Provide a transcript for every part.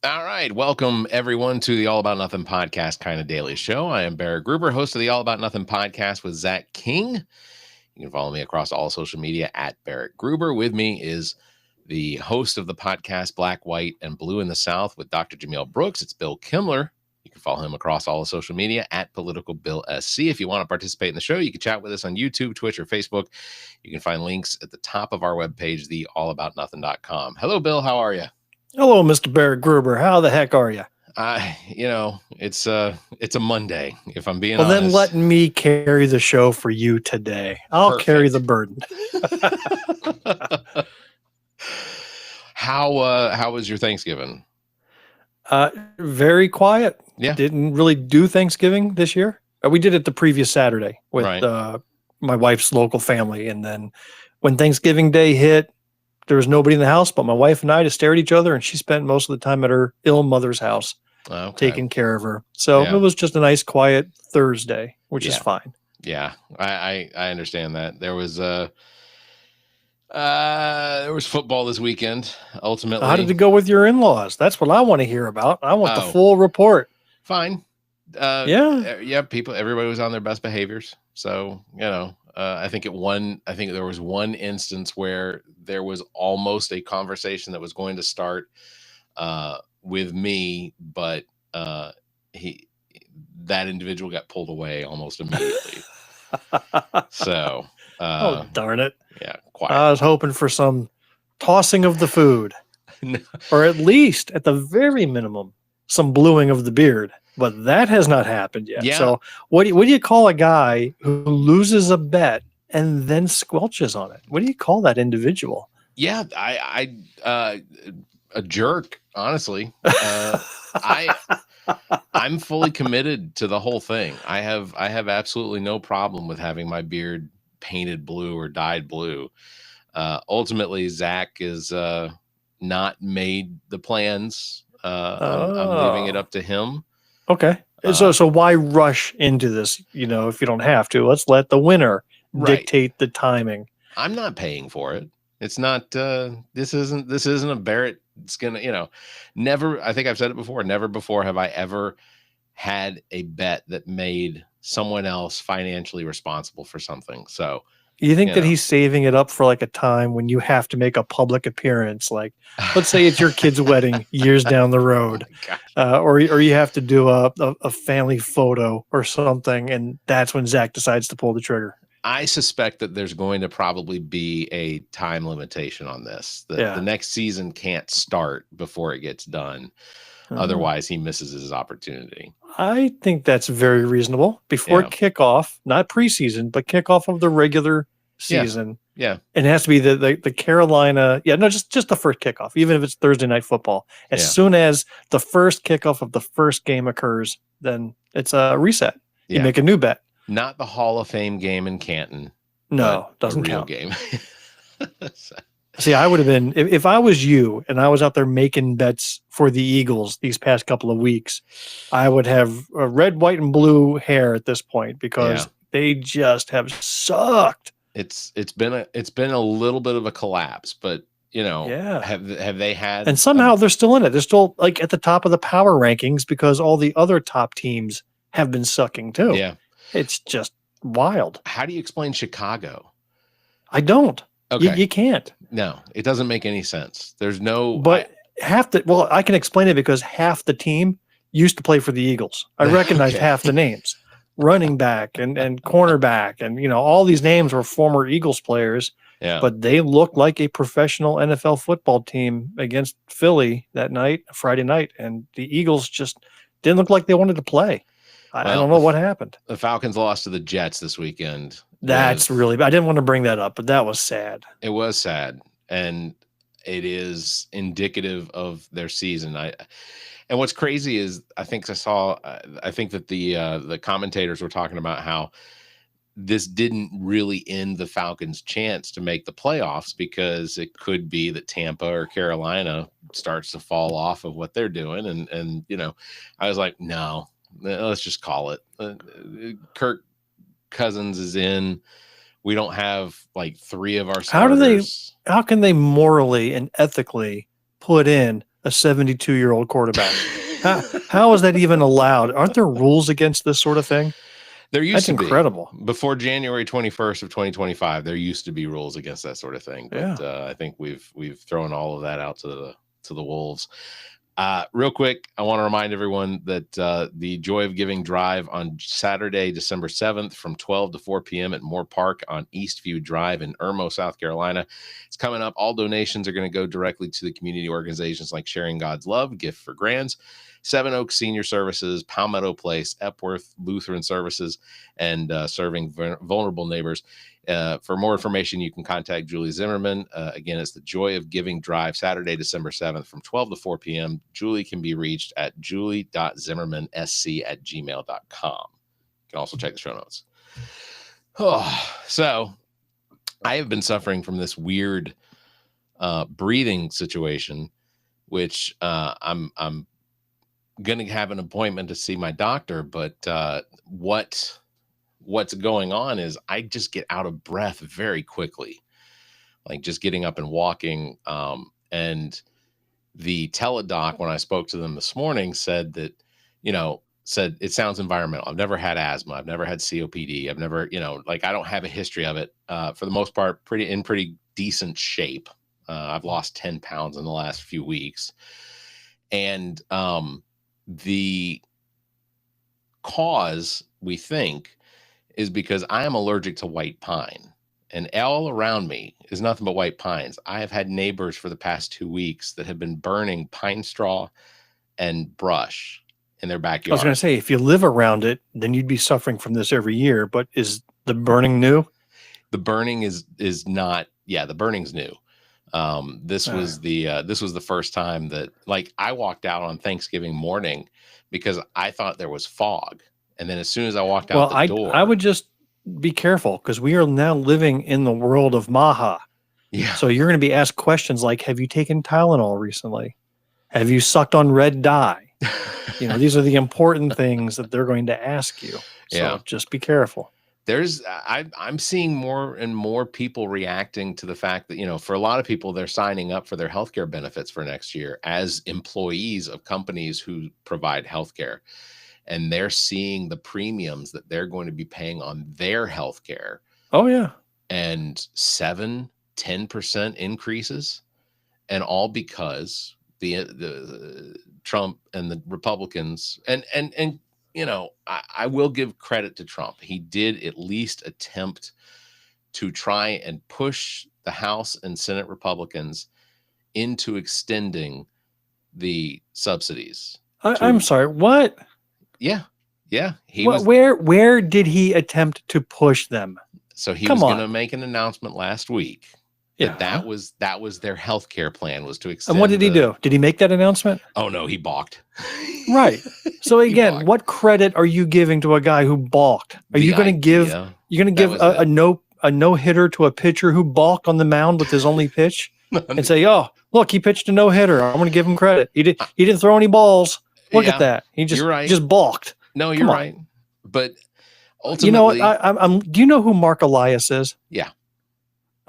All right. Welcome, everyone, to the All About Nothing podcast, kind of daily show. I am Barrett Gruber, host of the All About Nothing podcast with Zach King. You can follow me across all social media at Barrett Gruber. With me is the host of the podcast, Black, White, and Blue in the South with Dr. Jamil Brooks. It's Bill Kimler. You can follow him across all the social media at Political Bill SC. If you want to participate in the show, you can chat with us on YouTube, Twitch, or Facebook. You can find links at the top of our webpage, theallaboutnothing.com. Hello, Bill. How are you? Hello, Mr. Barrett Gruber. How the heck are you? It's a Monday, if I'm being honest. Well, then let me carry the show for you today. I'll carry the burden. How was your Thanksgiving? Very quiet. Yeah. Didn't really do Thanksgiving this year. We did it the previous Saturday with my wife's local family. And then when Thanksgiving Day hit, there was nobody in the house but my wife and I to stare at each other, and she spent most of the time at her ill mother's house taking care of her. So it was just a nice, quiet Thursday, which is fine. Yeah, I understand that. There was football this weekend, ultimately. How did it go with your in-laws? That's what I want to hear about. I want the full report. Fine. Everybody was on their best behaviors. So, I think there was one instance where there was almost a conversation that was going to start with me, but that individual got pulled away almost immediately. So, oh, darn it. Yeah, quiet. I was hoping for some tossing of the food, or at least, at the very minimum, some bluing of the beard. But that has not happened yet. Yeah. So what do you call a guy who loses a bet and then squelches on it? What do you call that individual? Yeah, I a jerk, honestly. I'm fully committed to the whole thing. I have absolutely no problem with having my beard painted blue or dyed blue. Ultimately, Zach is not made the plans. I'm leaving it up to him. Okay. So why rush into this? If you don't have to, let's let the winner dictate the timing. I'm not paying for it. It's not, this isn't a Barrett. It's gonna, never, I think I've said it before, never before have I ever had a bet that made someone else financially responsible for something. So, you think that he's saving it up for like a time when you have to make a public appearance? Like, let's say it's your kid's wedding years down the road, or you have to do a family photo or something, and that's when Zach decides to pull the trigger. I suspect that there's going to probably be a time limitation on this. The next season can't start before it gets done. Otherwise, he misses his opportunity. I think that's very reasonable. Before kickoff, not preseason, but kickoff of the regular season. Yeah. It has to be the Carolina. Yeah, no, just the first kickoff, even if it's Thursday night football. As soon as the first kickoff of the first game occurs, then it's a reset. You make a new bet. Not the Hall of Fame game in Canton. No, doesn't count. Game. See, I would have been, if I was you and I was out there making bets for the Eagles these past couple of weeks, I would have a red, white, and blue hair at this point because they just have sucked. It's been a little bit of a collapse, but have they had? And somehow they're still in it. They're still like at the top of the power rankings because all the other top teams have been sucking too. Yeah, it's just wild. How do you explain Chicago? I don't. Okay. You can't. No, it doesn't make any sense. There's no. But I can explain it because half the team used to play for the Eagles. I recognized half the names, running back and cornerback, and all these names were former Eagles players. Yeah. But they looked like a professional NFL football team against Philly that night, Friday night, and the Eagles just didn't look like they wanted to play. I don't know what happened. The Falcons lost to the Jets this weekend. That's really bad. I didn't want to bring that up, but that was sad. It was sad, and it is indicative of their season. And what's crazy is I think that the commentators were talking about how this didn't really end the Falcons' chance to make the playoffs because it could be that Tampa or Carolina starts to fall off of what they're doing. And I was like, no, let's just call it. Kirk Cousins is in. We don't have like three of our starters. How can they morally and ethically put in a 72-year-old quarterback. How is that even allowed? Aren't there rules against this sort of thing? There used That's to incredible. be. Before January 21st of 2025, there used to be rules against that sort of thing. But I think we've thrown all of that out to the wolves. Real quick, I want to remind everyone that the Joy of Giving Drive on Saturday, December 7th from 12 to 4 p.m. at Moore Park on Eastview Drive in Irmo, South Carolina. It's coming up. All donations are going to go directly to the community organizations like Sharing God's Love, Gift for Grands, Seven Oaks Senior Services, Palmetto Place, Epworth Lutheran Services, and Serving Vulnerable Neighbors. For more information, you can contact Julie Zimmerman. Again, it's the Joy of Giving Drive, Saturday, December 7th from 12 to 4 p.m. Julie can be reached at julie.zimmermansc@gmail.com. You can also check the show notes. So I have been suffering from this weird breathing situation, which I'm going to have an appointment to see my doctor, but what's going on is I just get out of breath very quickly, like just getting up and walking. And the teledoc, when I spoke to them this morning, said that, said it sounds environmental. I've never had asthma. I've never had COPD. I've never, I don't have a history of it. For the most part, pretty decent shape. I've lost 10 pounds in the last few weeks. And the cause, we think, is because I am allergic to white pine, and all around me is nothing but white pines. I have had neighbors for the past 2 weeks that have been burning pine straw and brush in their backyard. I was going to say, if you live around it, then you'd be suffering from this every year. But is the burning new? The burning is not. Yeah, the burning's new. This was the first time that, like, I walked out on Thanksgiving morning because I thought there was fog. And then as soon as I walked out the door, I would just be careful, because we are now living in the world of Maha. Yeah. So you're going to be asked questions like, have you taken Tylenol recently? Have you sucked on red dye? These are the important things that they're going to ask you. So just be careful. I'm seeing more and more people reacting to the fact that, for a lot of people, they're signing up for their healthcare benefits for next year as employees of companies who provide healthcare. And they're seeing the premiums that they're going to be paying on their healthcare. Oh, yeah. And 7-10% increases. And all because the Trump and the Republicans and I will give credit to Trump. He did at least attempt to try and push the House and Senate Republicans into extending the subsidies. I'm sorry, what? Yeah. Where did he attempt to push them? So he was going to make an announcement last week. That was their healthcare plan, was to extend. And what did he do? Did he make that announcement? Oh no, he balked. Right. So again, what credit are you giving to a guy who balked? Are you going to give a no hitter to a pitcher who balked on the mound with his only pitch and say, "Oh, look, he pitched a no hitter. I'm going to give him credit. He didn't throw any balls. Look at that. He just balked." No, you're right. But ultimately, you know what? Do you know who Mark Elias is? Yeah.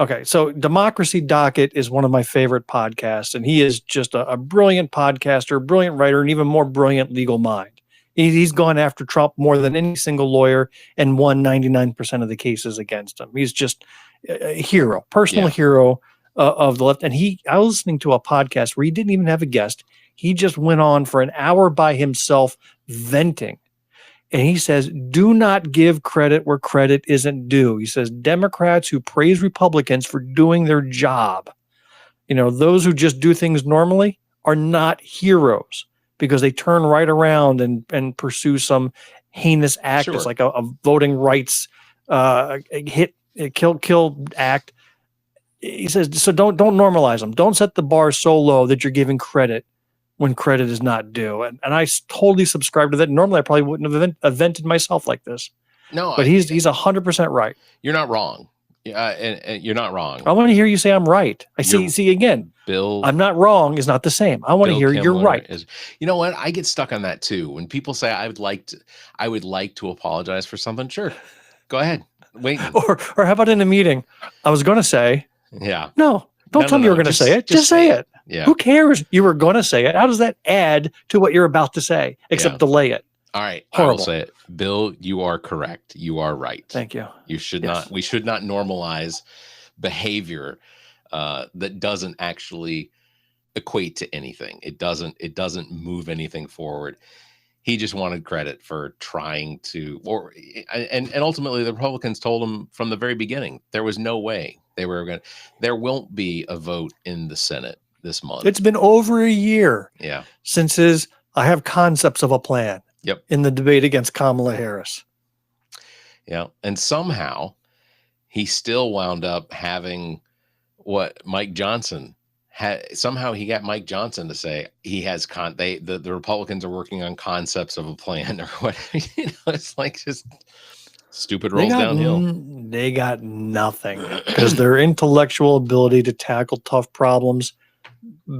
Okay, so Democracy Docket is one of my favorite podcasts, and he is just a brilliant podcaster, brilliant writer, and even more brilliant legal mind. He's gone after Trump more than any single lawyer and won 99% of the cases against him. He's just a hero, personal hero of the left. And I was listening to a podcast where he didn't even have a guest. He just went on for an hour by himself venting. And he says, do not give credit where credit isn't due. He says, Democrats who praise Republicans for doing their job, those who just do things normally, are not heroes, because they turn right around and pursue some heinous act as like a voting rights kill act. He says, so don't normalize them. Don't set the bar so low that you're giving credit when credit is not due. And I totally subscribe to that. Normally, I probably wouldn't have vented myself like this. No, but he's 100% right. You're not wrong. And you're not wrong. I want to hear you say I'm right. See again, Bill. I'm not wrong is not the same. I want to hear Kimler you're right. You know what? I get stuck on that too. When people say I would like to apologize for something. Sure, go ahead. Wait. Or how about in a meeting? I was going to say, yeah. No, don't tell me you're going to say it. Just say it. Yeah. Who cares? You were going to say it. How does that add to what you're about to say, except delay it? All right. Horrible. I will say it. Bill, you are correct. You are right. Thank you. We should not normalize behavior that doesn't actually equate to anything. It doesn't move anything forward. He just wanted credit for trying to, and ultimately the Republicans told him from the very beginning, there was no way there won't be a vote in the Senate this month. It's been over a year. Yeah. Since I have concepts of a plan. Yep. In the debate against Kamala Harris. Yeah. And somehow he still wound up having what Mike Johnson had. Somehow he got Mike Johnson to say he has the Republicans are working on concepts of a plan or what. It's like just stupid rolls downhill. They got nothing because their intellectual ability to tackle tough problems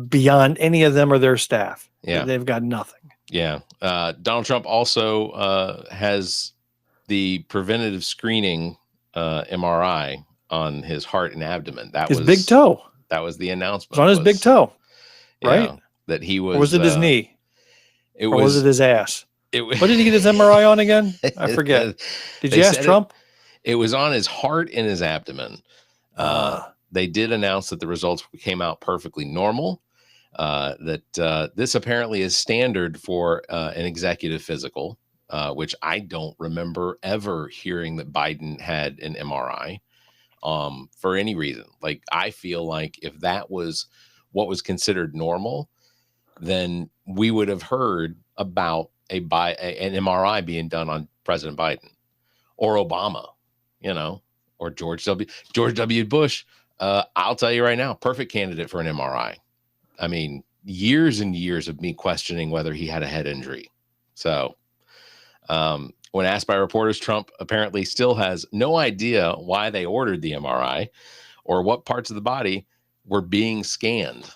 beyond any of them or their staff. Yeah. They've got nothing. Yeah. Donald Trump also has the preventative screening MRI on his heart and abdomen. That was his big toe. That was the announcement. It was on his big toe, right? Yeah, that he was. Or was it his knee? Or was it his ass? What did he get his MRI on again? I forget. Did you ask Trump? It was on his heart and his abdomen. They did announce that the results came out perfectly normal. That this apparently is standard for an executive physical, which I don't remember ever hearing that Biden had an MRI for any reason. Like, I feel like if that was what was considered normal, then we would have heard about an MRI being done on President Biden or Obama, or George W. Bush. I'll tell you right now, perfect candidate for an MRI. I mean, years and years of me questioning whether he had a head injury. So when asked by reporters, Trump apparently still has no idea why they ordered the MRI or what parts of the body were being scanned.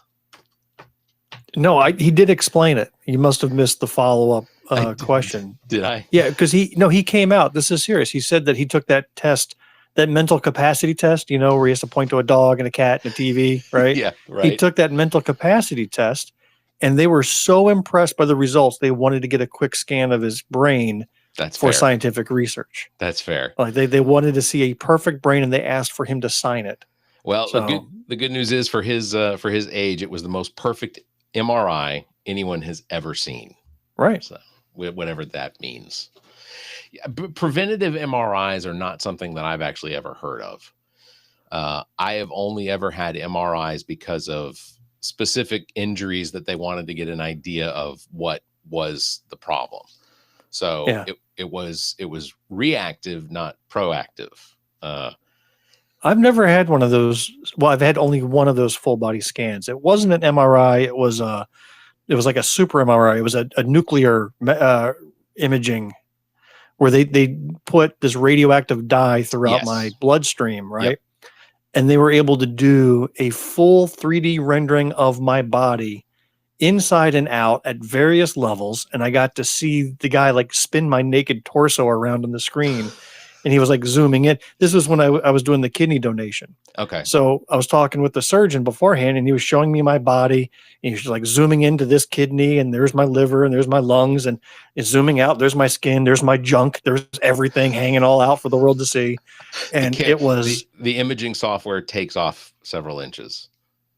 No, he did explain it. You must have missed the follow-up question. Did I? Yeah, because he came out. This is serious. He said that he took that test, that mental capacity test, where he has to point to a dog and a cat and a TV, right? Yeah, right. He took that mental capacity test, and they were so impressed by the results, they wanted to get a quick scan of his brain for scientific research. That's fair. Like they wanted to see a perfect brain, and they asked for him to sign it. Well, the good news is for his age, it was the most perfect MRI anyone has ever seen. Right. So whatever that means. Yeah, preventative MRIs are not something that I've actually ever heard of. I have only ever had MRIs because of specific injuries that they wanted to get an idea of what was the problem. So yeah. it was reactive, not proactive. I've never had one of those. Well, I've had only one of those full body scans. It wasn't an MRI. It was like a super MRI. It was a nuclear imaging where they put this radioactive dye throughout my bloodstream, right? Yep. And they were able to do a full 3D rendering of my body inside and out at various levels. And I got to see the guy like spin my naked torso around on the screen. And he was like zooming in. This was when I was doing the kidney donation. Okay. So I was talking with the surgeon beforehand, and he was showing me my body. And he was like zooming into this kidney, and there's my liver, and there's my lungs, and it's zooming out. There's my skin, there's my junk, there's everything hanging all out for the world to see. And it was the imaging software takes off several inches.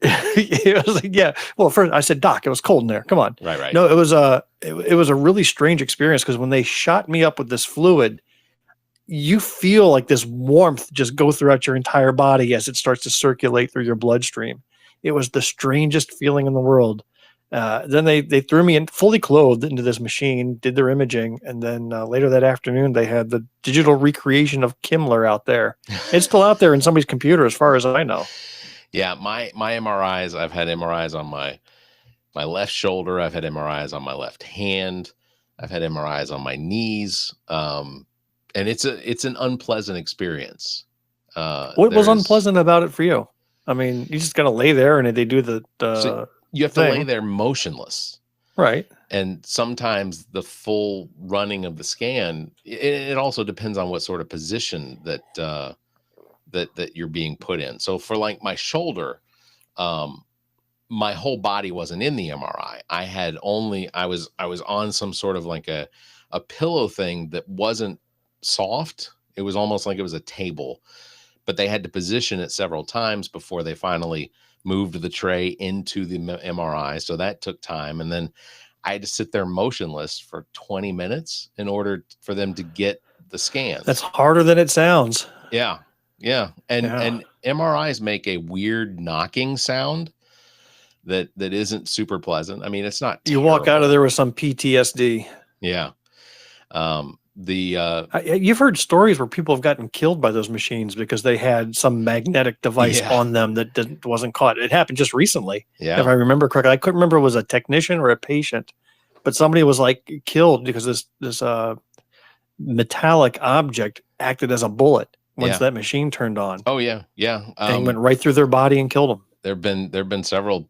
It was like, yeah. Well, first I said, Doc, it was cold in there. Come on. Right. No, it was a really strange experience because when they shot me up with this fluid, you feel like this warmth just go throughout your entire body as it starts to circulate through your bloodstream. It was the strangest feeling in the world. Then they threw me in fully clothed into this machine, did their imaging, and then later that afternoon they had the digital recreation of Kimler out there. It's still out there in somebody's computer, as far as I know. Yeah, my MRIs. I've had MRIs on my left shoulder. I've had MRIs on my left hand. I've had MRIs on my knees. And it's an unpleasant experience. What was unpleasant about it for you? I mean, you just got to lay there and they do the so you have to lay there motionless. Right. And sometimes the full running of the scan, it also depends on what sort of position that you're being put in. So for like my shoulder, my whole body wasn't in the MRI. I was on some sort of like a pillow thing that wasn't soft. It was almost like it was a table, but they had to position it several times before they finally moved the tray into the MRI. So that took time. And then I had to sit there motionless for 20 minutes in order for them to get the scans. That's harder than it sounds. Yeah. Yeah. And MRIs make a weird knocking sound that isn't super pleasant. I mean, it's not terrible. You walk out of there with some PTSD. Yeah. You've heard stories where people have gotten killed by those machines because they had some magnetic device on them that wasn't caught. It happened just recently. Yeah. If I remember correctly, I couldn't remember if it was a technician or a patient, but somebody was like killed because this metallic object acted as a bullet once that machine turned on. Oh yeah. Yeah. And went right through their body and killed them. There've been several,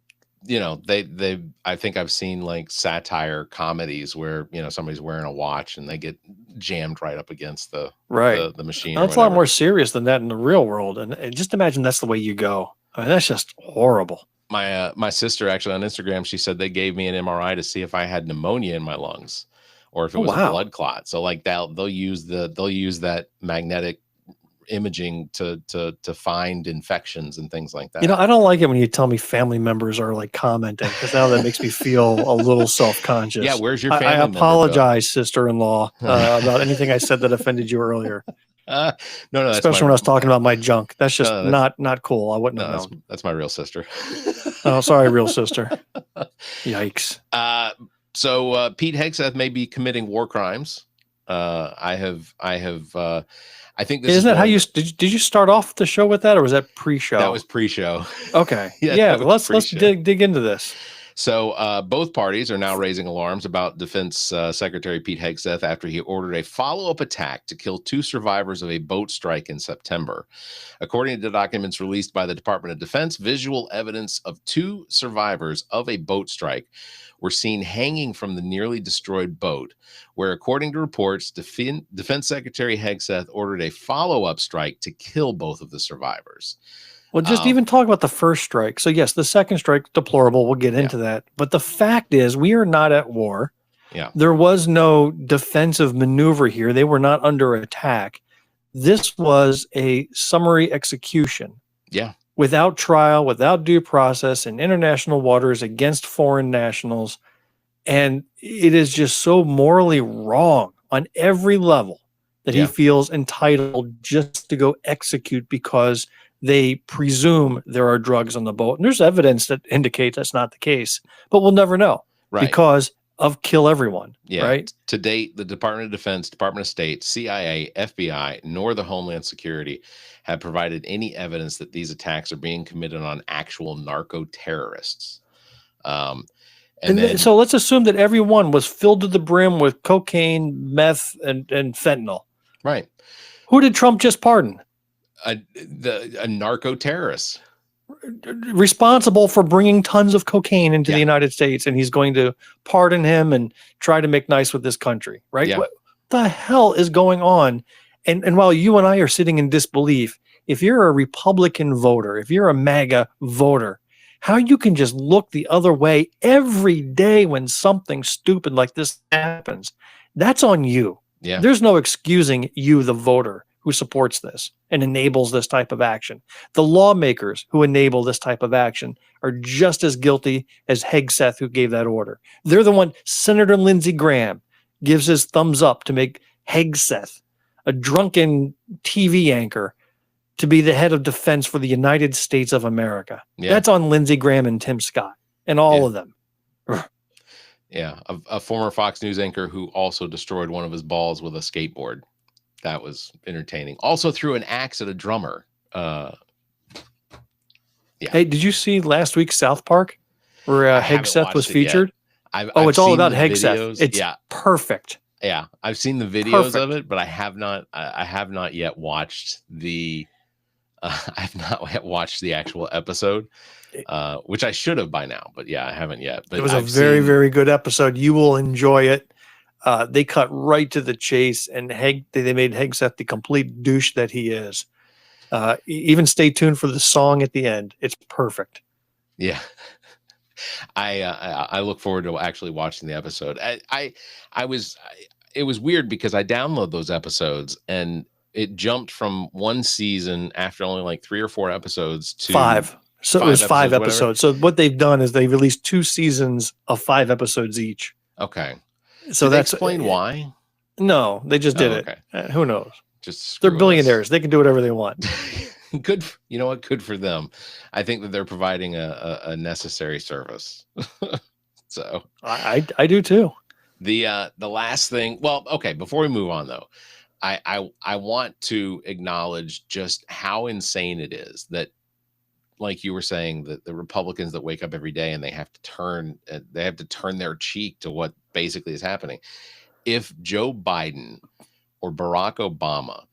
I think I've seen like satire comedies where, somebody's wearing a watch and they get jammed right up against the machine. That's a lot more serious than that in the real world. And just imagine that's the way you go. I mean, that's just horrible. My sister actually on Instagram, she said they gave me an MRI to see if I had pneumonia in my lungs or if it was a blood clot. So like they'll use that magnetic imaging to find infections and things like that. I don't like it when you tell me family members are like commenting, because now that makes me feel a little self-conscious. Yeah, where's your family I apologize, sister-in-law, about anything I said that offended you earlier. No, especially when I was talking about my junk. That's just not cool. I wouldn't have known. That's my real sister. Oh, sorry, real sister. Yikes. So Pete Hegseth may be committing war crimes. I think this isn't that how you did you start off the show with that, or was that pre-show? That was pre-show. Okay. Yeah. Let's dig into this. So both parties are now raising alarms about Defense Secretary Pete Hegseth after he ordered a follow-up attack to kill 2 survivors of a boat strike in September. According to documents released by the Department of Defense, visual evidence of 2 survivors of a boat strike were seen hanging from the nearly destroyed boat, where, according to reports, Defense Secretary Hegseth ordered a follow-up strike to kill both of the survivors. Well, just even talk about the first strike. So yes, the second strike, deplorable. We'll get into that. But the fact is, we are not at war. Yeah. There was no defensive maneuver here. They were not under attack. This was a summary execution. Yeah. Without trial, without due process, in international waters against foreign nationals. And it is just so morally wrong on every level that he feels entitled just to go execute because they presume there are drugs on the boat. And there's evidence that indicates that's not the case, but we'll never know because of kill everyone. Yeah. Right. To date, the Department of Defense, Department of State, CIA, FBI, nor the Homeland Security have provided any evidence that these attacks are being committed on actual narco terrorists. So let's assume that everyone was filled to the brim with cocaine, meth, and fentanyl. Right. Who did Trump just pardon? A narco terrorist responsible for bringing tons of cocaine into the United States, and he's going to pardon him and try to make nice with this country, right? Yeah. What the hell is going on? And while you and I are sitting in disbelief, if you're a Republican voter, if you're a MAGA voter, how you can just look the other way every day when something stupid like this happens, that's on you. Yeah. There's no excusing you, the voter, who supports this and enables this type of action. The lawmakers who enable this type of action are just as guilty as Hegseth, who gave that order. They're the one. Senator Lindsey Graham gives his thumbs up to make Hegseth, a drunken TV anchor, to be the head of defense for the United States of America. Yeah. That's on Lindsey Graham and Tim Scott and all of them. Yeah. A former Fox News anchor who also destroyed one of his balls with a skateboard. That was entertaining. Also threw an axe at a drummer. Yeah. Hey, did you see last week's South Park where Hegseth was featured? It's all about Hegseth. It's perfect. Yeah, I've seen the videos of it, but I have not yet watched the. I've not yet watched the actual episode, which I should have by now. But yeah, I haven't yet. But it was a very, very good episode. You will enjoy it. They cut right to the chase, and they made Hegseth the complete douche that he is. Even stay tuned for the song at the end. It's perfect. Yeah. I look forward to actually watching the episode. It was weird because I download those episodes and it jumped from one season after only like 3 or 4 episodes to 5. So it was 5 episodes. Whatever. So what they've done is they released 2 seasons of 5 episodes each. Okay. So Did they that's explain why? No, they just did okay. it. Who knows? Just They're billionaires. They can do whatever they want. Good. You know what? Good for them. I think that they're providing a necessary service. So I do too. The last thing. Well, okay. Before we move on, though, I want to acknowledge just how insane it is that, like you were saying, that the Republicans that wake up every day and they have to turn their cheek to what basically is happening. If Joe Biden or Barack Obama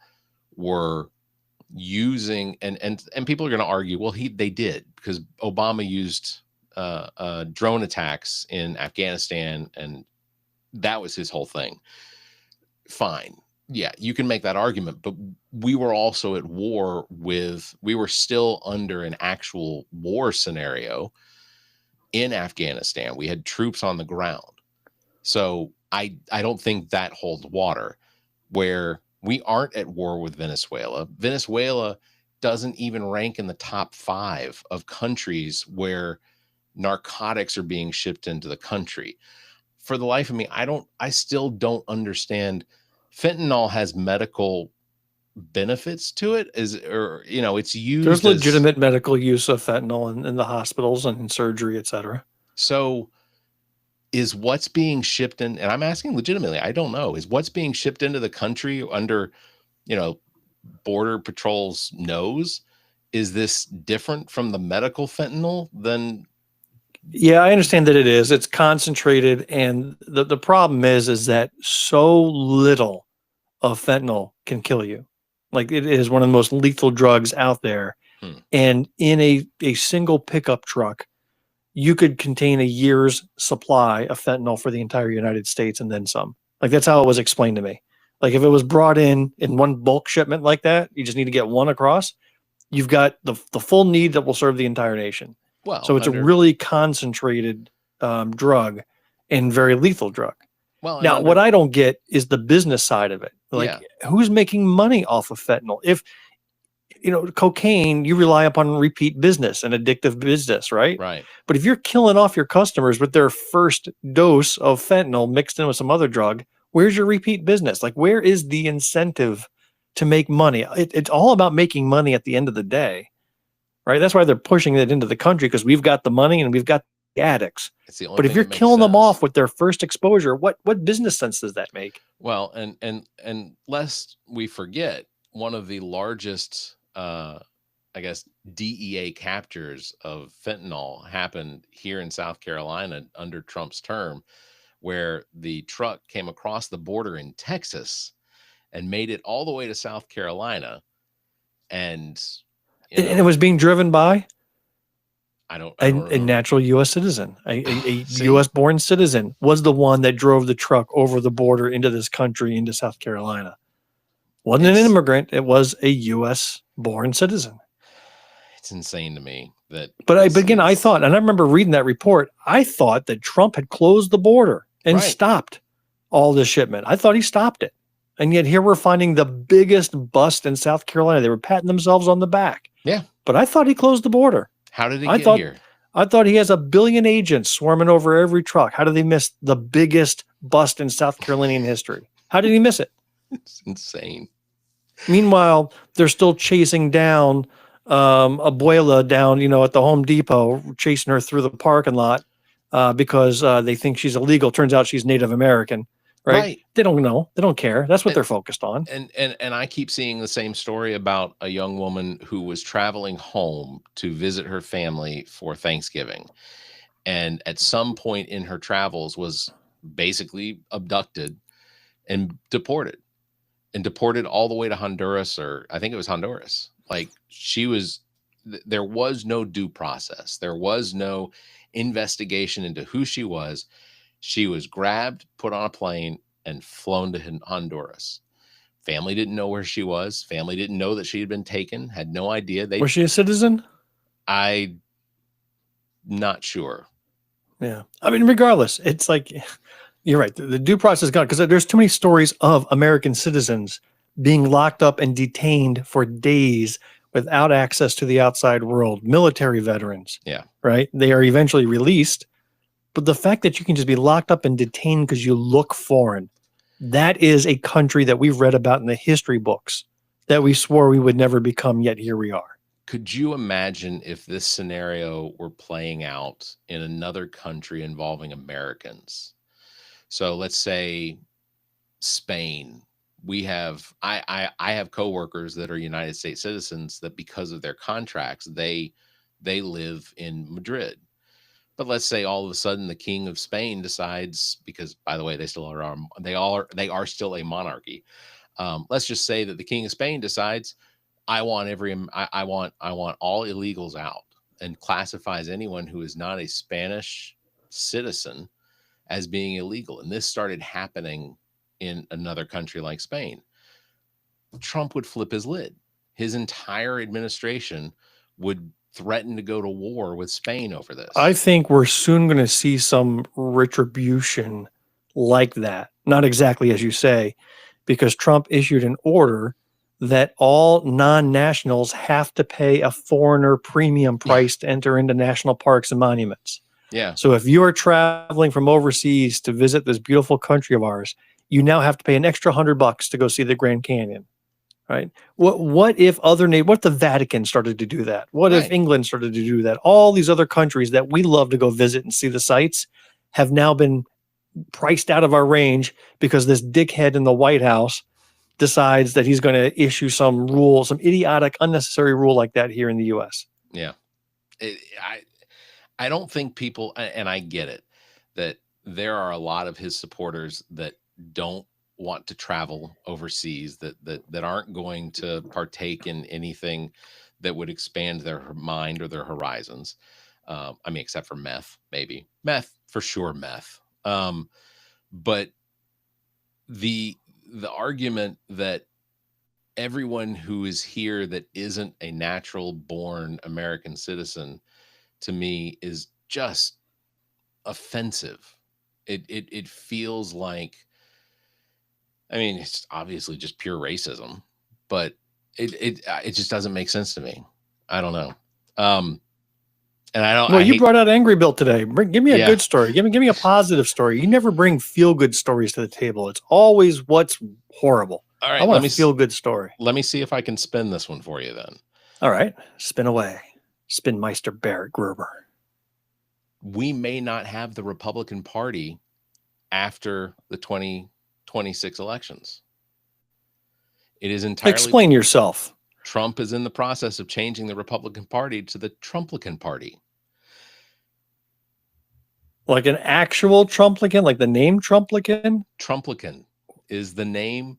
were using, and people are going to argue, well, they did, because Obama used drone attacks in Afghanistan, and that was his whole thing. Fine. Yeah, you can make that argument, but we were also at war we were still under an actual war scenario in Afghanistan. We had troops on the ground. So I don't think that holds water, where we aren't at war with Venezuela. Venezuela doesn't even rank in the top 5 of countries where narcotics are being shipped into the country. For the life of me, I still don't understand. Fentanyl has medical benefits to it, it's used. There's legitimate medical use of fentanyl in the hospitals and in surgery, etc. So is what's being shipped in, and I'm asking legitimately, I don't know, is what's being shipped into the country under, Border Patrol's nose, is this different from the medical fentanyl than? Yeah, I understand that it is. It's concentrated, and the problem is that so little of fentanyl can kill you. Like, it is one of the most lethal drugs out there. And in a single pickup truck, you could contain a year's supply of fentanyl for the entire United States and then some. Like, that's how it was explained to me. Like, if it was brought in one bulk shipment like that, you just need to get one across. You've got the full need that will serve the entire nation. Well, so it's a really concentrated drug and very lethal drug. Well, now, what I don't get is the business side of it. Like, who's making money off of fentanyl? If, cocaine, you rely upon repeat business and addictive business, right? Right. But if you're killing off your customers with their first dose of fentanyl mixed in with some other drug, where's your repeat business? Like, where is the incentive to make money? It's all about making money at the end of the day, right? That's why they're pushing it into the country, because we've got the money and we've got the addicts. But if you're killing them off with their first exposure, what business sense does that make? Well, and lest we forget, one of the largest I guess DEA captures of fentanyl happened here in South Carolina under Trump's term, where the truck came across the border in Texas and made it all the way to South Carolina. And it was being driven by a natural U.S. citizen, a U.S. born citizen was the one that drove the truck over the border into this country, into South Carolina. Wasn't an immigrant. It was a U.S. born citizen. It's insane to me that. But again, I thought, and I remember reading that report, I thought that Trump had closed the border and stopped all this shipment. I thought he stopped it. And yet here we're finding the biggest bust in South Carolina. They were patting themselves on the back. Yeah. But I thought he closed the border. How did he get here? I thought he has 1 billion agents swarming over every truck. How did they miss the biggest bust in South Carolinian history? How did he miss it? It's insane. Meanwhile, they're still chasing down Abuela down, at the Home Depot, chasing her through the parking lot because they think she's illegal. Turns out she's Native American, right? They don't know. They don't care. That's what they're focused on. And I keep seeing the same story about a young woman who was traveling home to visit her family for Thanksgiving. And at some point in her travels was basically abducted and deported. And deported all the way to Honduras, or I think it was Honduras. Like, there was no due process. There was no investigation into who she was. She was grabbed, put on a plane, and flown to Honduras. Family didn't know where she was. Family didn't know that she had been taken, had no idea. Was she a citizen? I'm not sure. Yeah. I mean, regardless, it's like, you're right. The due process is gone because there's too many stories of American citizens being locked up and detained for days without access to the outside world. Military veterans, Yeah. right? They are eventually released. But the fact that you can just be locked up and detained because you look foreign, that is a country that we've read about in the history books that we swore we would never become, yet here we are. Could you imagine if this scenario were playing out in another country involving Americans? So let's say Spain. I have coworkers that are United States citizens that because of their contracts, they live in Madrid. But let's say all of a sudden the king of Spain decides, because by the way, they are still a monarchy. Let's just say that the king of Spain decides, I want all illegals out, and classifies anyone who is not a Spanish citizen as being illegal. And this started happening in another country like Spain. Trump would flip his lid. His entire administration would threaten to go to war with Spain over this. I think we're soon going to see some retribution like that. Not exactly as you say, because Trump issued an order that all non-nationals have to pay a foreigner premium price to enter into national parks and monuments. Yeah. So if you are traveling from overseas to visit this beautiful country of ours, you now have to pay an extra $100 to go see the Grand Canyon. Right. What if what if the Vatican started to do that? What if England started to do that? All these other countries that we love to go visit and see the sights have now been priced out of our range because this dickhead in the White House decides that he's going to issue some rule, some idiotic, unnecessary rule like that here in the U.S. Yeah. I don't think people, and I get it, that there are a lot of his supporters that don't want to travel overseas, that aren't going to partake in anything that would expand their mind or their horizons. I mean, except for meth, maybe meth for sure, meth. But the argument that everyone who is here that isn't a natural born American citizen, to me, is just offensive. It feels like, I mean, it's obviously just pure racism, but it just doesn't make sense to me. I don't know. And I don't. Well, you brought out Angry Bill today. Give me a good story. Give me a positive story. You never bring feel good stories to the table. It's always what's horrible. All right, I want a feel good story. Let me see if I can spin this one for you then. All right, spin away. Spin Meister Barrett Gruber. We may not have the Republican Party after the 2026 elections. It is entirely. Explain yourself. Trump is in the process of changing the Republican Party to the Trumplican Party. Like an actual Trumplican, like the name Trumplican? Trumplican is the name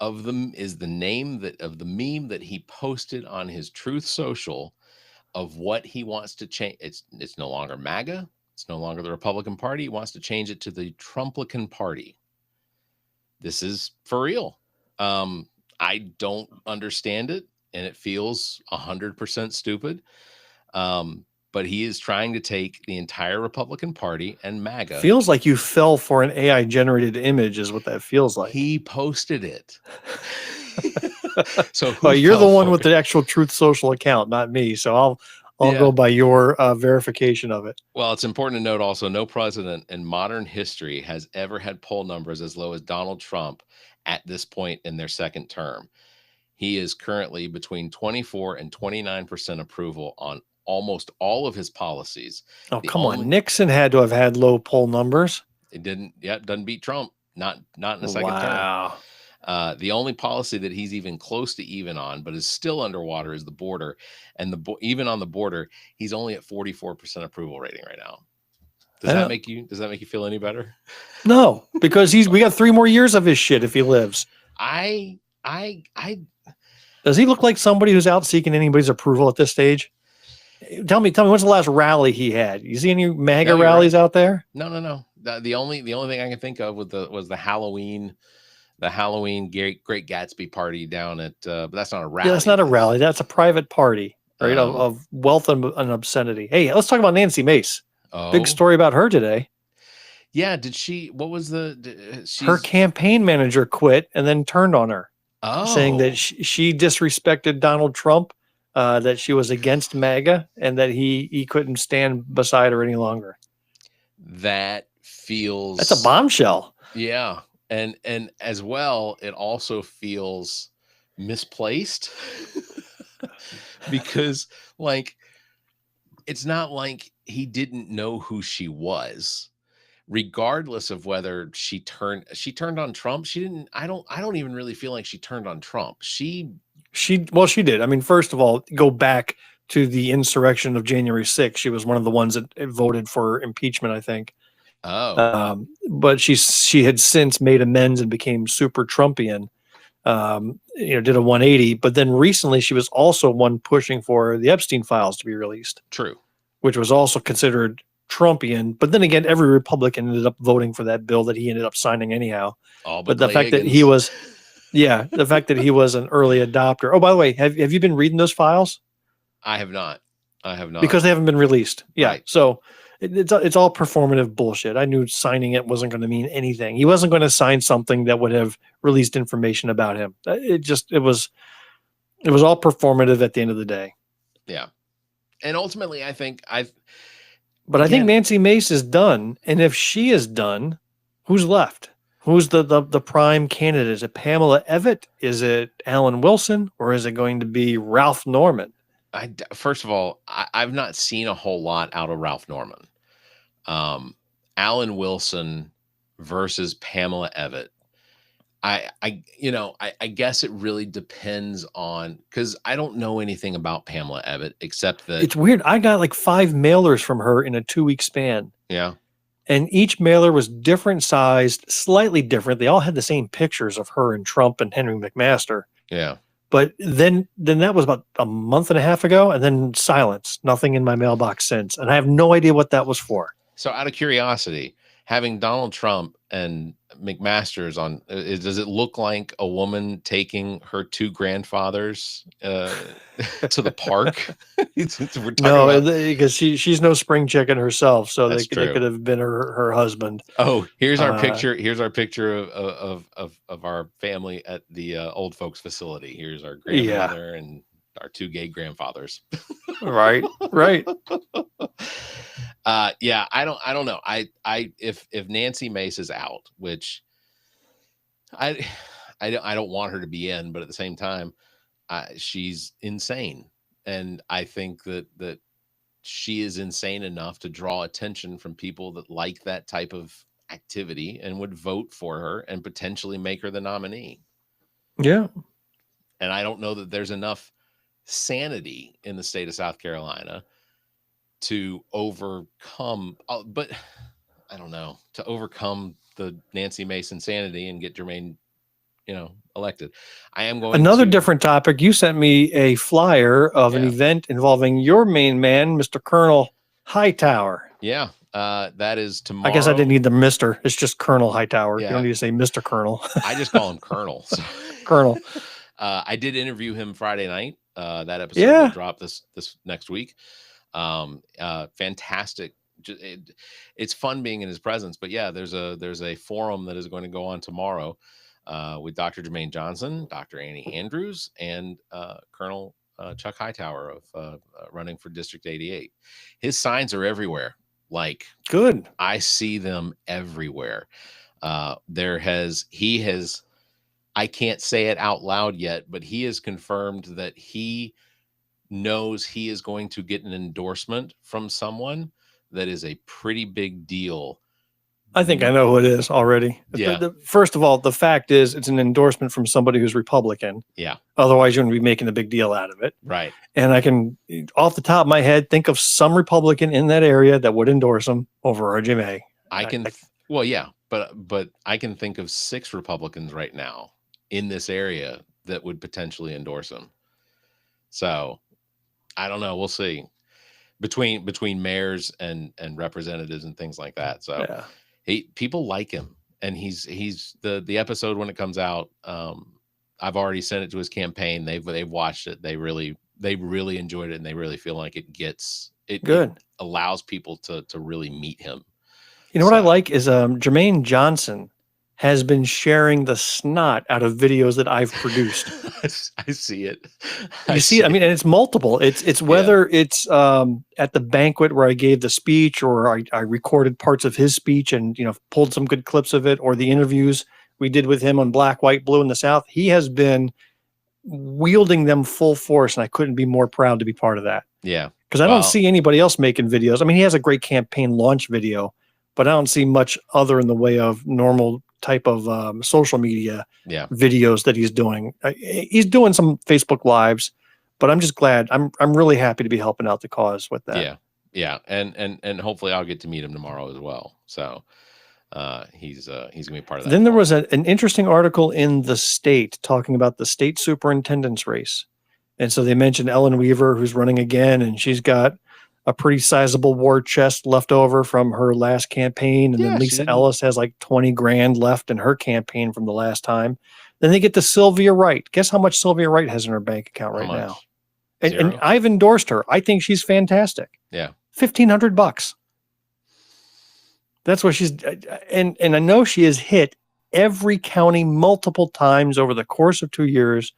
of the meme that he posted on his Truth Social of what he wants to change. It's no longer MAGA. It's no longer the Republican Party. He wants to change it to the Trumplican Party. This is for real. I don't understand it, and it feels 100% stupid. But he is trying to take the entire Republican Party and MAGA. Feels like you fell for an AI generated image is what that feels like. He posted it. So you're the one with the actual Truth Social account, not me. So I'll go by your verification of it. Well, it's important to note also, no president in modern history has ever had poll numbers as low as Donald Trump at this point in their second term. He is currently between 24 and 29% approval on almost all of his policies. Oh, come on. Nixon had to have had low poll numbers. It didn't. Yeah, doesn't beat Trump. Not in the second term. The only policy that he's even close to even on, but is still underwater, is the border. And even on the border, he's only at 44% approval rating right now. Does that make you feel any better? No, because we got 3 more years of his shit if he lives. Does he look like somebody who's out seeking anybody's approval at this stage? Tell me, when's the last rally he had? You see any MAGA rallies out there? No. The only thing I can think of was the Halloween Great Gatsby party down at, but that's not a rally. Yeah, that's not a rally. That's a private party, right? Of wealth and obscenity. Hey, let's talk about Nancy Mace. Big Oh, story about her today. yeah. Did she? What was Her she's? campaign manager quit and then turned on her, saying that Oh, she disrespected Donald Trump, that she was against MAGA, and that he couldn't stand beside her any longer. that That's a feels, bombshell. yeah. And as well, it also feels misplaced because like it's not like he didn't know who she was. Regardless of whether she turned on Trump, she didn't. I don't even really feel like she turned on Trump. She did. I mean, first of all, go back to the insurrection of January 6th. She was one of the ones that voted for impeachment, I think. Oh, But she had since made amends and became super Trumpian. Did a 180. But then recently, she was also one pushing for the Epstein files to be released, true. which was also considered Trumpian. But then again, every Republican ended up voting for that bill that he ended up signing anyhow. All but But the Clay fact that he Higgins. was, yeah, the fact that he was an early adopter. Oh, by the way, have you been reading those files? I have not. I have not. Because they haven't been released. Yeah. Right. So it's all performative bullshit. I knew signing it wasn't going to mean anything. He wasn't going to sign something that would have released information about him. It was all performative at the end of the day. Yeah. And ultimately, I think But I think Nancy Mace is done. And if she is done, who's left? Who's the prime candidate? Is it Pamela Evitt? Is it Alan Wilson? Or is it going to be Ralph Norman? First of all, I've not seen a whole lot out of Ralph Norman. Alan Wilson versus Pamela Evitt. I guess it really depends on, because I don't know anything about Pamela Evitt except that it's weird. I got like 5 mailers from her in a 2-week span. Yeah. And each mailer was different sized, slightly different. They all had the same pictures of her and Trump and Henry McMaster. Yeah. But then that was about a month and a half ago, and then silence. Nothing in my mailbox since. And I have no idea what that was for. So out of curiosity, having Donald Trump and McMaster's on, does it look like a woman taking her 2 grandfathers to the park? No, because she's no spring chicken herself, so they could have been her husband. Oh, here's our picture. Here's our picture of our family at the old folks facility. Here's our grandmother and our 2 gay grandfathers. Right. Yeah, I don't know. If Nancy Mace is out, which I don't want her to be in, but at the same time, she's insane, and I think that she is insane enough to draw attention from people that like that type of activity and would vote for her and potentially make her the nominee. Yeah, and I don't know that there's enough sanity in the state of South Carolina to overcome, but I don't know, to overcome the Nancy Mace insanity and get Jermaine, elected. I am going another different topic. You sent me a flyer of an event involving your main man, Mr. Colonel Hightower. Yeah. That is tomorrow. I guess I didn't need the Mr. It's just Colonel Hightower. Yeah. You don't need to say Mr. Colonel. I just call him Colonel. So. Colonel. I did interview him Friday night. That episode will drop this next week. Fantastic. It's fun being in his presence, but yeah, there's a forum that is going to go on tomorrow with Dr. Jermaine Johnson, Dr. Annie Andrews, and Colonel Chuck Hightower of running for District 88. His signs are everywhere. Like, good. I see them everywhere. He has, I can't say it out loud yet, but he has confirmed that he knows he is going to get an endorsement from someone that is a pretty big deal. I think I know who it is already. Yeah. First of all, the fact is it's an endorsement from somebody who's Republican. Yeah. Otherwise, you wouldn't be making a big deal out of it. Right. And I can, off the top of my head, think of some Republican in that area that would endorse him over RJ May. Well, yeah, but I can think of 6 Republicans right now in this area that would potentially endorse him. So I don't know. We'll see between mayors and representatives and things like that. So people like him, and he's the episode when it comes out. I've already sent it to his campaign. They've watched it. They really enjoyed it, and they really feel like it gets it allows people to really meet him. You know what I like is Jermaine Johnson has been sharing the snot out of videos that I've produced. I see it. You see it? I mean, and it's multiple. It's whether it's at the banquet where I gave the speech, or I recorded parts of his speech and, you know, pulled some good clips of it, or the interviews we did with him on Black, White, Blue in the South. He has been wielding them full force, and I couldn't be more proud to be part of that. Yeah. Because I don't see anybody else making videos. I mean, he has a great campaign launch video, but I don't see much other in the way of normal type of social media videos that he's doing. He's doing some Facebook Lives, but I'm just glad. I'm really happy to be helping out the cause with that. Yeah. Yeah. And hopefully I'll get to meet him tomorrow as well. So he's gonna be part of that. Then there was an interesting article in The State talking about the state superintendent's race. And so they mentioned Ellen Weaver, who's running again, and she's got a pretty sizable war chest left over from her last campaign. And then Lisa Ellis has like 20 grand left in her campaign from the last time. Then they get to Sylvia Wright. Guess how much Sylvia Wright has in her bank account right now? And I've endorsed her. I think she's fantastic. Yeah. $1,500. That's what she's, and I know she has hit every county multiple times over the course of 2 years.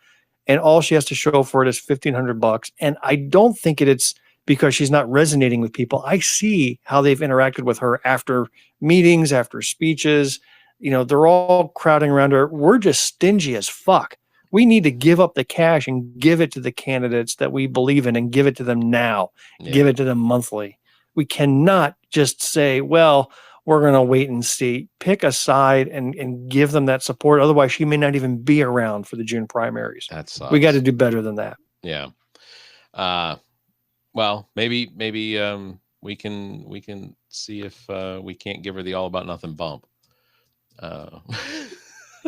And all she has to show for it is $1,500. And I don't think it's because she's not resonating with people. I see how they've interacted with her after meetings, after speeches. You know, they're all crowding around her. We're just stingy as fuck. We need to give up the cash and give it to the candidates that we believe in, and give it to them now. Give it to them monthly. We cannot just say, well, we're going to wait and see. Pick a side and give them that support. Otherwise, she may not even be around for the June primaries. That sucks. We got to do better than that. Yeah. Well, maybe we can see if we can't give her the all about nothing bump.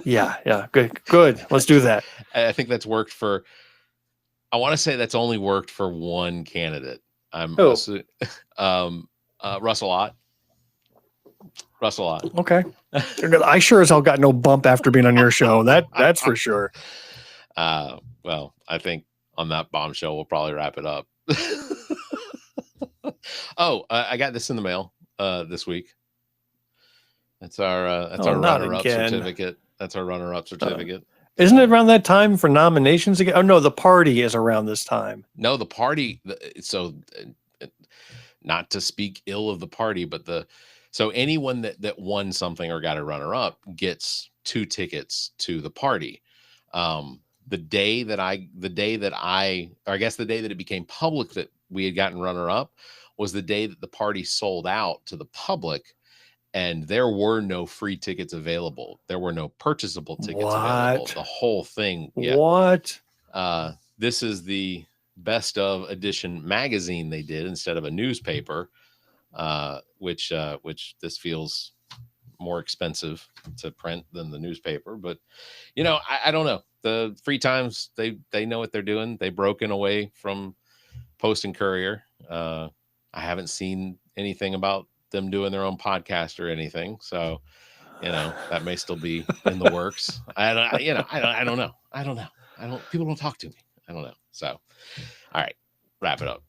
Yeah. Good. Let's do that. I think that's worked for. I want to say that's only worked for one candidate. Russell Ott. Russell Ott. Okay. I sure as hell got no bump after being on your show. That's for sure. Well, I think on that bombshell, we'll probably wrap it up. I got this in the mail this week. That's our runner-up certificate. That's our runner-up certificate. Isn't it around that time for nominations again? Oh no, the party is around this time. No, the party. So, not to speak ill of the party, but so anyone that won something or got a runner-up gets 2 tickets to the party. The day that it became public that we had gotten runner-up was the day that the party sold out to the public, and there were no free tickets available. There were no purchasable tickets available. The whole thing. Yeah. What? This is the best of edition magazine they did instead of a newspaper, which this feels more expensive to print than the newspaper. But, you know, I don't know. The Free Times, they know what they're doing. They've broken away from Post and Courier. I haven't seen anything about them doing their own podcast or anything. So, you know, that may still be in the works. I don't know. People don't talk to me. I don't know. So, all right, wrap it up.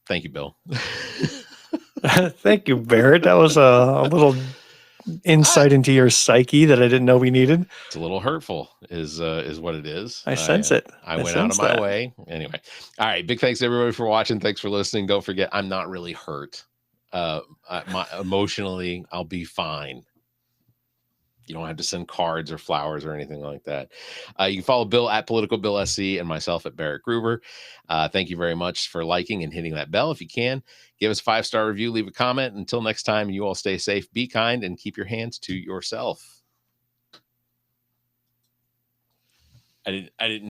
Thank you, Bill. Thank you, Barrett. That was a little insight into your psyche that I didn't know we needed. It's a little hurtful is what it is. I sense it. I went out of my way. Anyway. All right. Big thanks to everybody for watching. Thanks for listening. Don't forget, I'm not really hurt. Emotionally, I'll be fine. You don't have to send cards or flowers or anything like that. You can follow Bill at Political Bill SC and myself at Barrett Gruber. Thank you very much for liking and hitting that bell. If you can, give us a 5-star review, leave a comment. Until next time, you all stay safe, be kind, and keep your hands to yourself. I didn't